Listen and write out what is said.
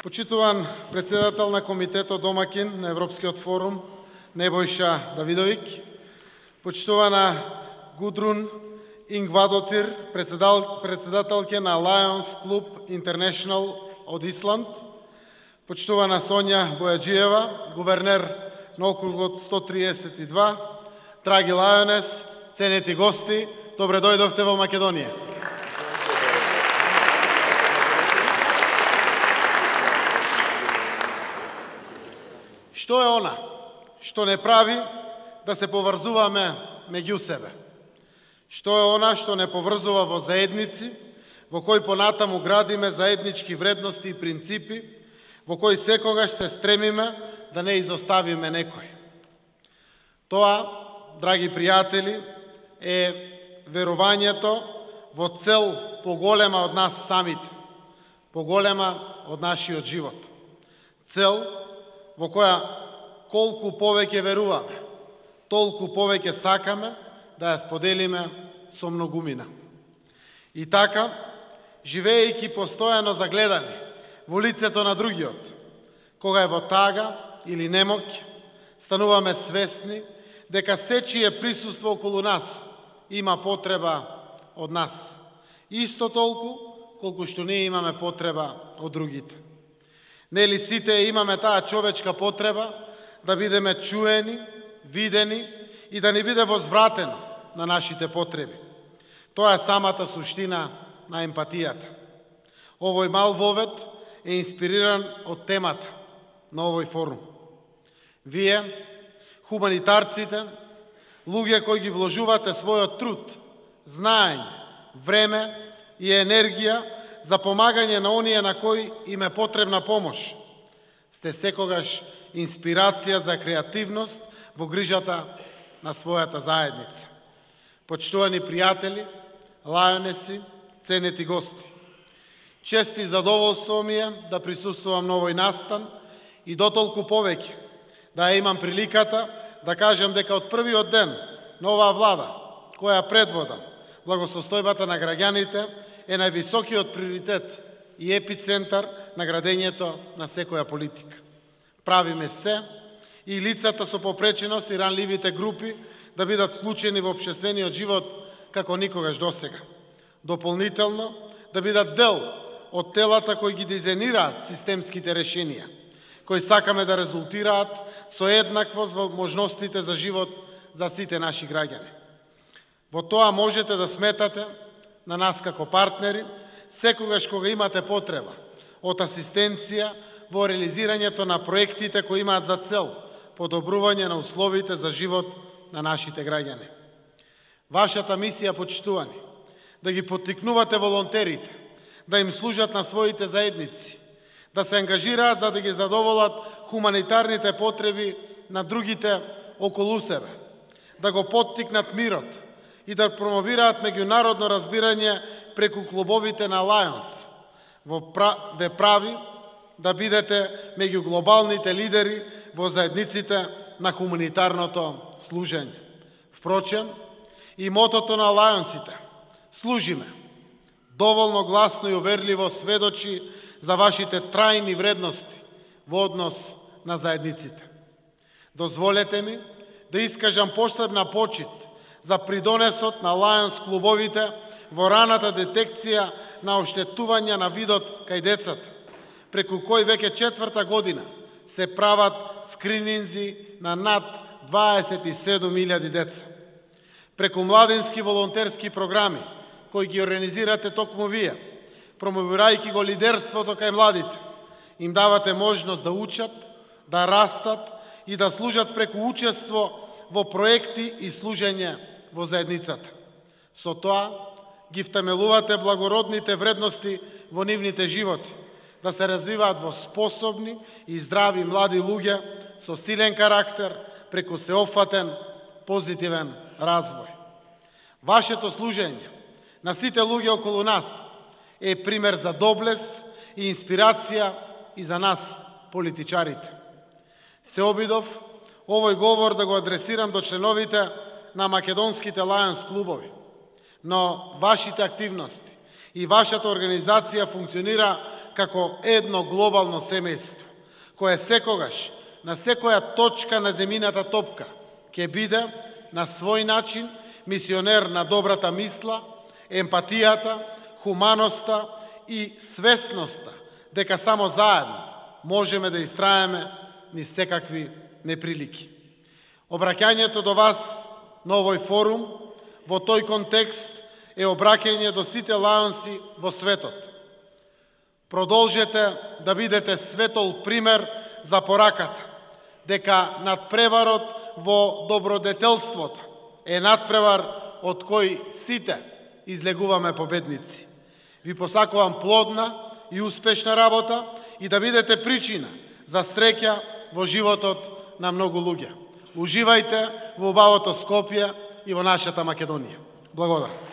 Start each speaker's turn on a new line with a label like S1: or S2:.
S1: Почитуван председател на Комитетот домакин на Европскиот форум Небојша Давидовиќ, почитувана Гудрун Ингвадотир, председателке на Lions Club International од Исланд, почитувана Сонја Бојаджиева, гувернер на округот 132, драги Лајонес, ценети гости, добре дојдовте во Македонија. Што е она што не прави да се поврзуваме меѓу себе? Што е она што не поврзува во заедници, во кој понатаму градиме заеднички вредности и принципи, во кој секогаш се стремиме да не изоставиме некој? Тоа, драги пријатели, е верувањето во цел поголема од нас самите, поголема од нашиот живот. Цел во која колку повеќе веруваме, толку повеќе сакаме да ја споделиме со многумина. И така, живеејќи постојано загледани во лицето на другиот, кога е во тага или немоќ, стануваме свесни дека сечие присуство околу нас има потреба од нас, исто толку колку што ние имаме потреба од другите. Нели сите имаме таа човечка потреба да бидеме чуени, видени и да ни биде возвратено на нашите потреби. Тоа е самата суштина на емпатијата. Овој мал вовед е инспириран од темата на овој форум. Вие, хуманитарците, луѓе кои ги вложувате својот труд, знаење, време и енергија за помагање на оние на кои им е потребна помош, сте секогаш инспирација за креативност во грижата на својата заедница. Почитувани пријатели, лајонеси, ценети гости, чест и задоволство ми е да присуствувам на овој настан и дотолку повеќе да имам приликата да кажем дека од првиот ден на оваа влада, која предводам, благосостојбата на граѓаните е највисокиот приоритет и епицентар на градењето на секоја политика. Правиме се и лицата со попреченост и ранливите групи да бидат вклучени во општествениот живот како никогаш досега. Дополнително, да бидат дел од телата кои ги дизајнираат системските решенија, кои сакаме да резултираат со еднаквост во можностите за живот за сите наши граѓани. Во тоа можете да сметате на нас како партнери, секогаш кога имате потреба од асистенција во реализирањето на проектите кои имаат за цел подобрување на условите за живот на нашите граѓани. Вашата мисија, почитувани, да ги поттикнувате волонтерите, да им служат на своите заедници, да се ангажираат за да ги задоволат хуманитарните потреби на другите околу себе, да го поттикнат мирот и да промовираат меѓународно разбирање преку клубовите на Lions, ве прави да бидете меѓу глобалните лидери во заедниците на хуманитарното служење. Впрочем, и мотото на Лајонсите "Служиме" доволно гласно и уверливо сведочи за вашите трајни вредности во однос на заедниците. Дозволете ми да искажам посебна почит за придонесот на Lions клубовите во раната детекција на оштетување на видот кај децата, преку кој веќе 4-та година се прават скрининзи на над 27.000 деца. Преку младински волонтерски програми, кои ги организирате токму вие, промовирајќи го лидерството кај младите, им давате можност да учат, да растат и да служат преку учество во проекти и служење во заедницата. Со тоа ги втемелувате благородните вредности во нивните животи, да се развиваат во способни и здрави млади луѓе со силен карактер преку сеопфатен позитивен развој. Вашето служење на сите луѓе околу нас е пример за доблес и инспирација и за нас, политичарите. Се обидов овој говор да го адресирам до членовите на македонските Lions клубови, но вашите активности и вашата организација функционира како едно глобално семејство, кое секогаш, на секоја точка на земјината топка, ќе биде на свој начин мисионер на добрата мисла, емпатијата, хуманоста и свесноста, дека само заедно можеме да истраеме низ секакви неприлики. Обраќањето до вас на овој форум во тој контекст е обраќање до сите лаонси во светот. Продолжете да бидете светол пример за пораката, дека надпреварот во добродетелството е надпревар од кој сите излегуваме победници. Ви посакувам плодна и успешна работа и да бидете причина за среќа во животот на многу луѓе. Уживајте во убавото Скопје и во нашата Македонија. Благодарам.